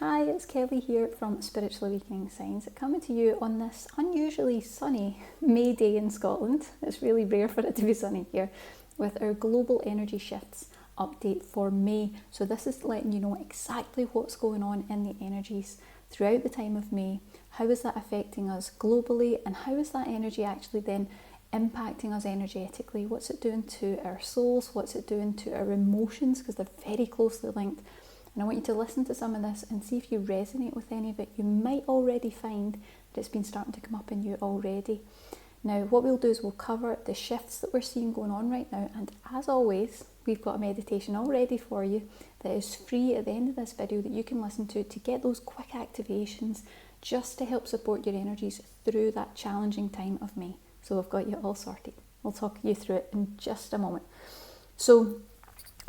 Hi, it's Kelly here from Spiritual Awakening Signs, coming to you on this unusually sunny May day in Scotland. It's really rare for it to be sunny here, with our global energy shifts update for May. So this is letting you know exactly what's going on in the energies throughout the time of May. How is that affecting us globally, and how is that energy actually then impacting us energetically? What's it doing to our souls? What's it doing to our emotions? Because they're very closely linked. And I want you to listen to some of this and see if you resonate with any of it. You might already find that it's been starting to come up in you already. Now, what we'll do is we'll cover the shifts that we're seeing going on right now. And as always, we've got a meditation all ready for you that is free at the end of this video that you can listen to get those quick activations just to help support your energies through that challenging time of May. So I've got you all sorted. We'll talk you through it in just a moment. So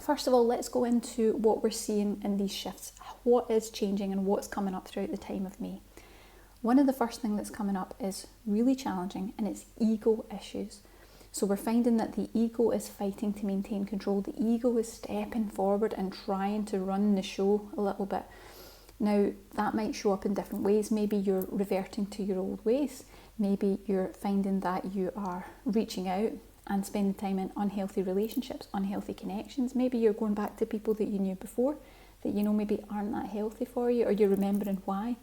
first of all, let's go into what we're seeing in these shifts. What is changing and what's coming up throughout the time of May? One of the first things that's coming up is really challenging, and it's ego issues. So we're finding that the ego is fighting to maintain control. The ego is stepping forward and trying to run the show a little bit. Now, that might show up in different ways. Maybe you're reverting to your old ways. Maybe you're finding that you are reaching out and spending time in unhealthy relationships, unhealthy connections. Maybe you're going back to people that you knew before that you know maybe aren't that healthy for you, or you're remembering why.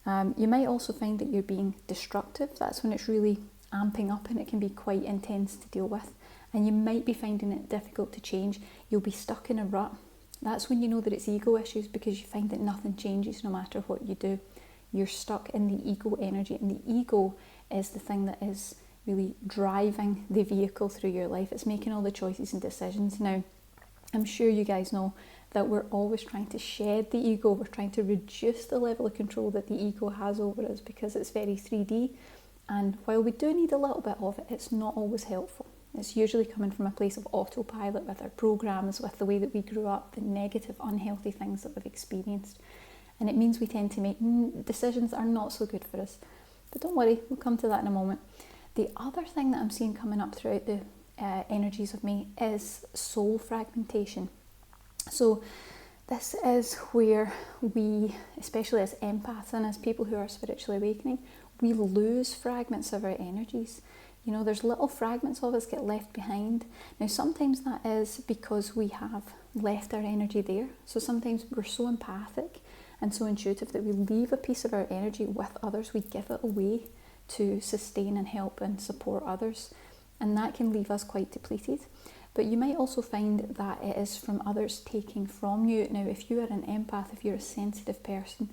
You might also find that you're being destructive. That's when it's really amping up and it can be quite intense to deal with. And you might be finding it difficult to change. You'll be stuck in a rut. That's when you know that it's ego issues, because you find that nothing changes no matter what you do. You're stuck in the ego energy, and the ego is the thing that is really driving the vehicle through your life. It's making all the choices and decisions. Now, I'm sure you guys know that we're always trying to shed the ego. We're trying to reduce the level of control that the ego has over us, because it's very 3D. And while we do need a little bit of it, it's not always helpful. It's usually coming from a place of autopilot with our programs, with the way that we grew up, the negative, unhealthy things that we've experienced. And it means we tend to make decisions that are not so good for us. But don't worry, we'll come to that in a moment. The other thing that I'm seeing coming up throughout the energies of May is soul fragmentation. So this is where we, especially as empaths and as people who are spiritually awakening, we lose fragments of our energies. You know, there's little fragments of us get left behind. Now, sometimes that is because we have left our energy there. So sometimes we're so empathic and so intuitive that we leave a piece of our energy with others. We give it away to sustain and help and support others, and that can leave us quite depleted. But you might also find that it is from others taking from you. Now, if you are an empath, if you're a sensitive person,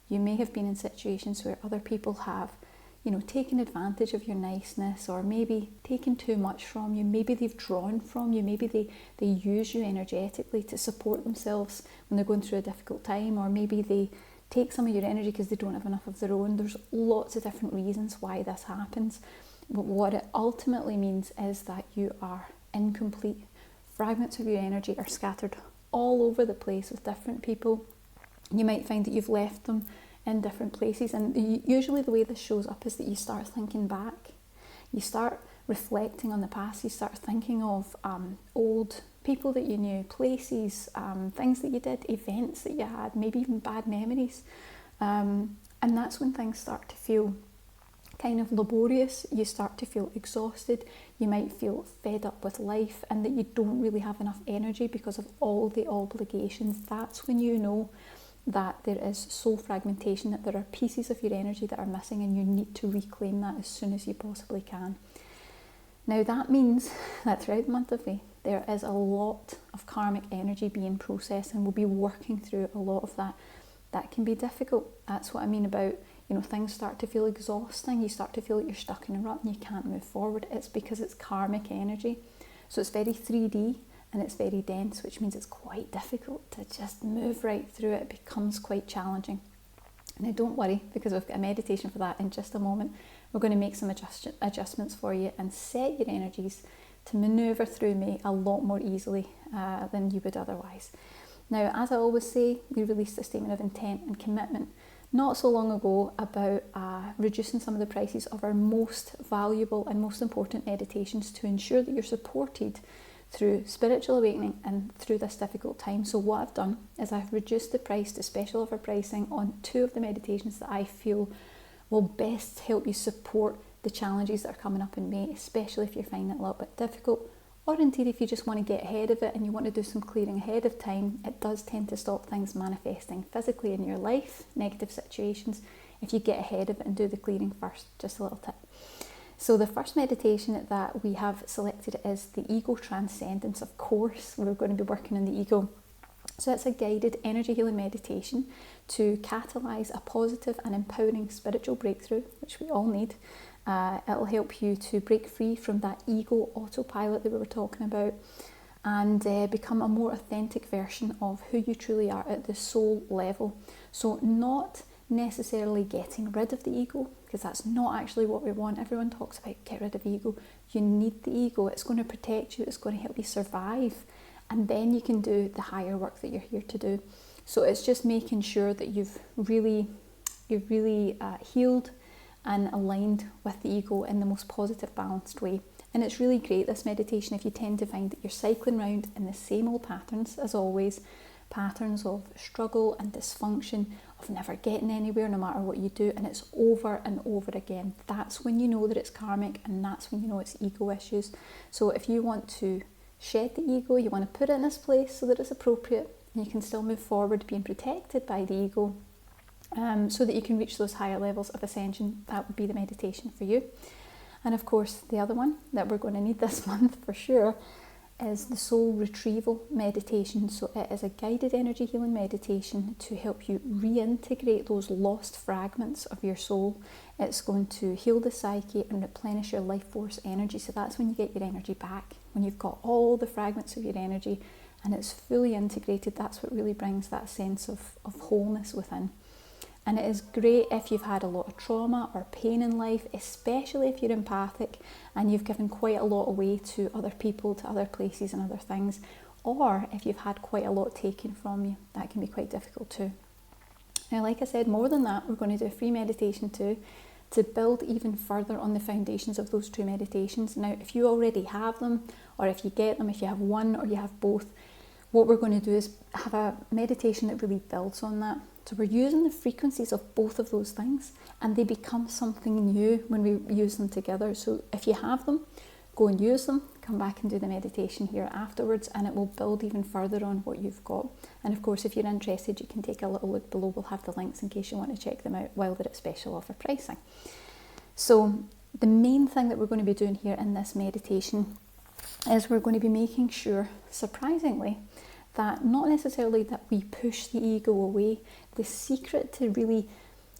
you may have been in situations where other people have, taken advantage of your niceness, or maybe taken too much from you. Maybe they've drawn from you. Maybe they use you energetically to support themselves when they're going through a difficult time, or maybe they take some of your energy because they don't have enough of their own. There's lots of different reasons why this happens. But what it ultimately means is that you are incomplete. Fragments of your energy are scattered all over the place with different people. You might find that you've left them in different places, and usually the way this shows up is that you start thinking back. You start reflecting on the past. You start thinking of old people that you knew, places, things that you did, events that you had, maybe even bad memories. And that's when things start to feel kind of laborious. You start to feel exhausted. You might feel fed up with life, and that you don't really have enough energy because of all the obligations. That's when you know that there is soul fragmentation, that there are pieces of your energy that are missing, and you need to reclaim that as soon as you possibly can. Now, that means that throughout the month of May, there is a lot of karmic energy being processed, and we'll be working through a lot of that. That can be difficult. That's what I mean about, things start to feel exhausting. You start to feel like you're stuck in a rut and you can't move forward. It's because it's karmic energy. So it's very 3D and it's very dense, which means it's quite difficult to just move right through it. It becomes quite challenging. Now, don't worry, because we've got a meditation for that in just a moment. We're going to make some adjustments for you and set your energies to manoeuvre through May a lot more easily than you would otherwise. Now, as I always say, we released a statement of intent and commitment not so long ago about reducing some of the prices of our most valuable and most important meditations to ensure that you're supported through spiritual awakening and through this difficult time. So what I've done is I've reduced the price to special offer pricing on 2 of the meditations that I feel will best help you support the challenges that are coming up in May, especially if you're finding it a little bit difficult, or indeed if you just want to get ahead of it and you want to do some clearing ahead of time. It does tend to stop things manifesting physically in your life, negative situations, if you get ahead of it and do the clearing first. Just a little tip. So the first meditation that we have selected is the Ego Transcendence. Of course, we're going to be working on the ego. So it's a guided energy healing meditation to catalyse a positive and empowering spiritual breakthrough, which we all need. It'll help you to break free from that ego autopilot that we were talking about and become a more authentic version of who you truly are at the soul level. So not necessarily getting rid of the ego, because that's not actually what we want. Everyone talks about get rid of ego. You need the ego. It's going to protect you. It's going to help you survive. And then you can do the higher work that you're here to do. So it's just making sure that you've really healed and aligned with the ego in the most positive, balanced way. And it's really great, this meditation, if you tend to find that you're cycling around in the same old patterns as always, patterns of struggle and dysfunction, of never getting anywhere no matter what you do, and it's over and over again. That's when you know that it's karmic, and that's when you know it's ego issues. So if you want to shed the ego, you want to put it in this place so that it's appropriate, and you can still move forward being protected by the ego, so that you can reach those higher levels of ascension, that would be the meditation for you. And of course, the other one that we're going to need this month for sure is the Soul Retrieval meditation. So it is a guided energy healing meditation to help you reintegrate those lost fragments of your soul. It's going to heal the psyche and replenish your life force energy. So that's when you get your energy back, when you've got all the fragments of your energy and it's fully integrated. That's what really brings that sense of wholeness within. And it is great if you've had a lot of trauma or pain in life, especially if you're empathic and you've given quite a lot away to other people, to other places and other things, or if you've had quite a lot taken from you. That can be quite difficult too. Now, like I said, more than that, we're going to do a free meditation too, to build even further on the foundations of those 2 meditations. Now, if you already have them, or if you get them, if you have one or you have both, what we're going to do is have a meditation that really builds on that. So we're using the frequencies of both of those things, and they become something new when we use them together. So if you have them, go and use them, come back and do the meditation here afterwards, and it will build even further on what you've got. And of course, if you're interested, you can take a little look below. We'll have the links in case you want to check them out while they're at special offer pricing. So the main thing that we're going to be doing here in this meditation is we're going to be making sure, surprisingly, that not necessarily that we push the ego away. The secret to really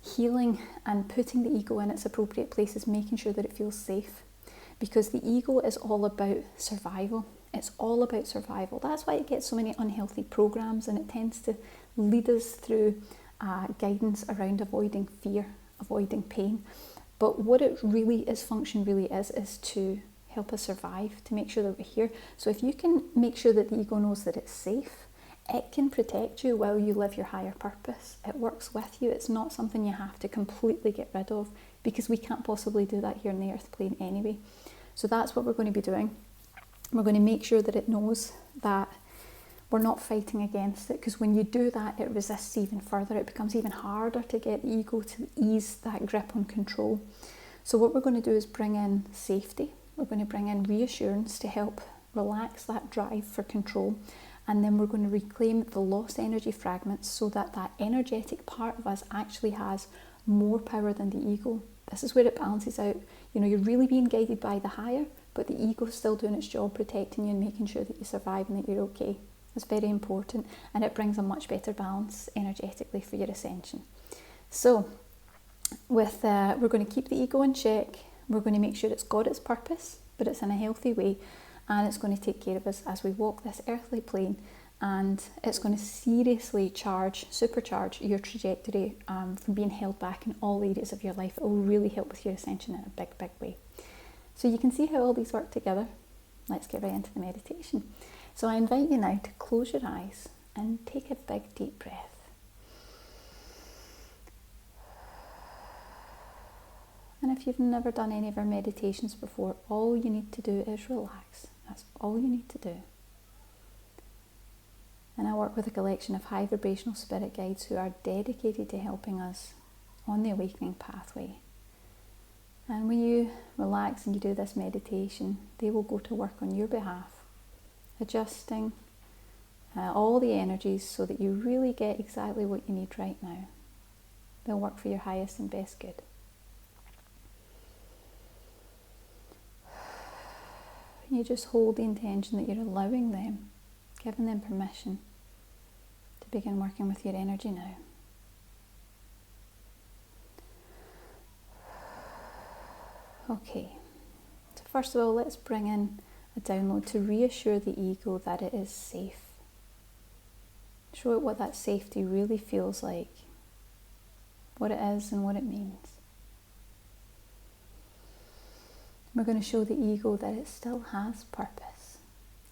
healing and putting the ego in its appropriate place is making sure that it feels safe, because the ego is all about survival. It's all about survival. That's why it gets so many unhealthy programs, and it tends to lead us through guidance around avoiding fear, avoiding pain. But what it really is, function really is to help us survive, to make sure that we're here. So if you can make sure that the ego knows that it's safe, it can protect you while you live your higher purpose. It works with you. It's not something you have to completely get rid of, because we can't possibly do that here in the earth plane anyway. So that's what we're going to be doing. We're going to make sure that it knows that we're not fighting against it, because when you do that, it resists even further. It becomes even harder to get the ego to ease that grip on control. So what we're going to do is bring in safety. We're going to bring in reassurance to help relax that drive for control. And then we're going to reclaim the lost energy fragments so that that energetic part of us actually has more power than the ego. This is where it balances out. You know, you're really being guided by the higher, but the ego's still doing its job, protecting you and making sure that you survive and that you're okay. It's very important, and it brings a much better balance energetically for your ascension. So with we're going to keep the ego in check. We're going to make sure it's got its purpose, but it's in a healthy way, and it's going to take care of us as we walk this earthly plane, and it's going to seriously supercharge your trajectory from being held back in all areas of your life. It will really help with your ascension in a big, big way. So you can see how all these work together. Let's get right into the meditation. So I invite you now to close your eyes and take a big deep breath. And if if you've never done any of our meditations before, all you need to do is relax. That's all you need to do. And I work with a collection of high vibrational spirit guides who are dedicated to helping us on the awakening pathway. And when you relax and you do this meditation, they will go to work on your behalf, adjusting all the energies so that you really get exactly what you need right now. They'll work for your highest and best good. You just hold the intention that you're allowing them, giving them permission to begin working with your energy now. Okay, so first of all, let's bring in a download to reassure the ego that it is safe. Show it what that safety really feels like, what it is and what it means. We're going to show the ego that it still has purpose,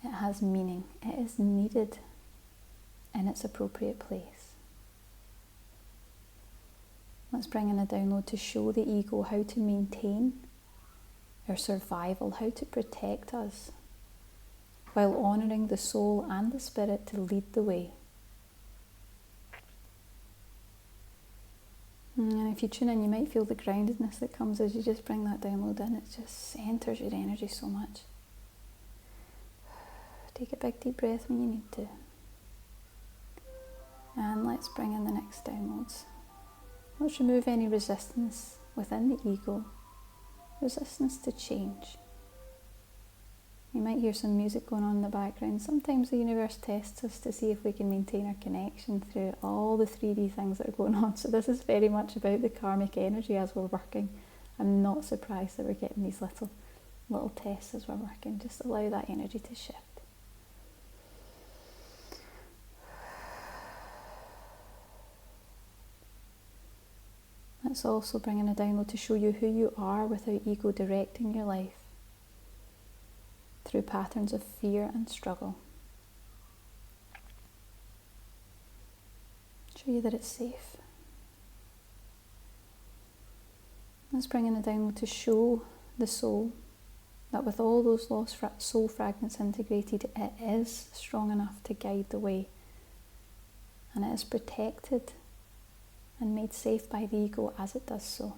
it has meaning, it is needed in its appropriate place. Let's bring in a download to show the ego how to maintain our survival, how to protect us, while honouring the soul and the spirit to lead the way. And if you tune in, you might feel the groundedness that comes as you just bring that download in. It just centres your energy so much. Take a big deep breath when you need to. And let's bring in the next downloads. Let's remove any resistance within the ego, resistance to change. You might hear some music going on in the background. Sometimes the universe tests us to see if we can maintain our connection through all the 3D things that are going on. So this is very much about the karmic energy as we're working. I'm not surprised that we're getting these little tests as we're working. Just allow that energy to shift. Let's also bring in a download to show you who you are without ego directing your life through patterns of fear and struggle. Show you that it's safe. Let's bring in a download to show the soul that with all those lost soul fragments integrated, it is strong enough to guide the way, and it is protected and made safe by the ego as it does so.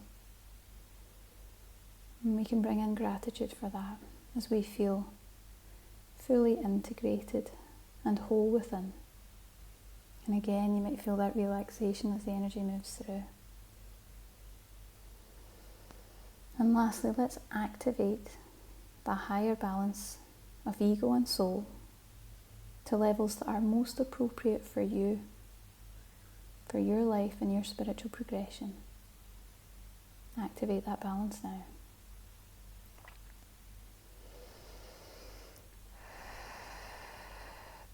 And we can bring in gratitude for that as we feel fully integrated and whole within. And again, you might feel that relaxation as the energy moves through. And lastly, let's activate the higher balance of ego and soul to levels that are most appropriate for you, for your life and your spiritual progression. Activate that balance now.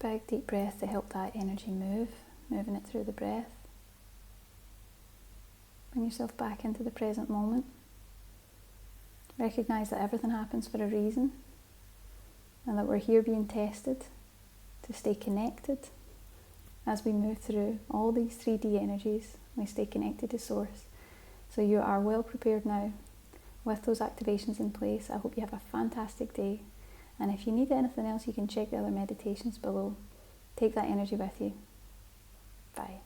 Big deep breath to help that energy move, moving it through the breath. Bring yourself back into the present moment. Recognise that everything happens for a reason and that we're here being tested to stay connected as we move through all these 3D energies. We stay connected to Source. So you are well prepared now with those activations in place. I hope you have a fantastic day. And if you need anything else, you can check the other meditations below. Take that energy with you. Bye.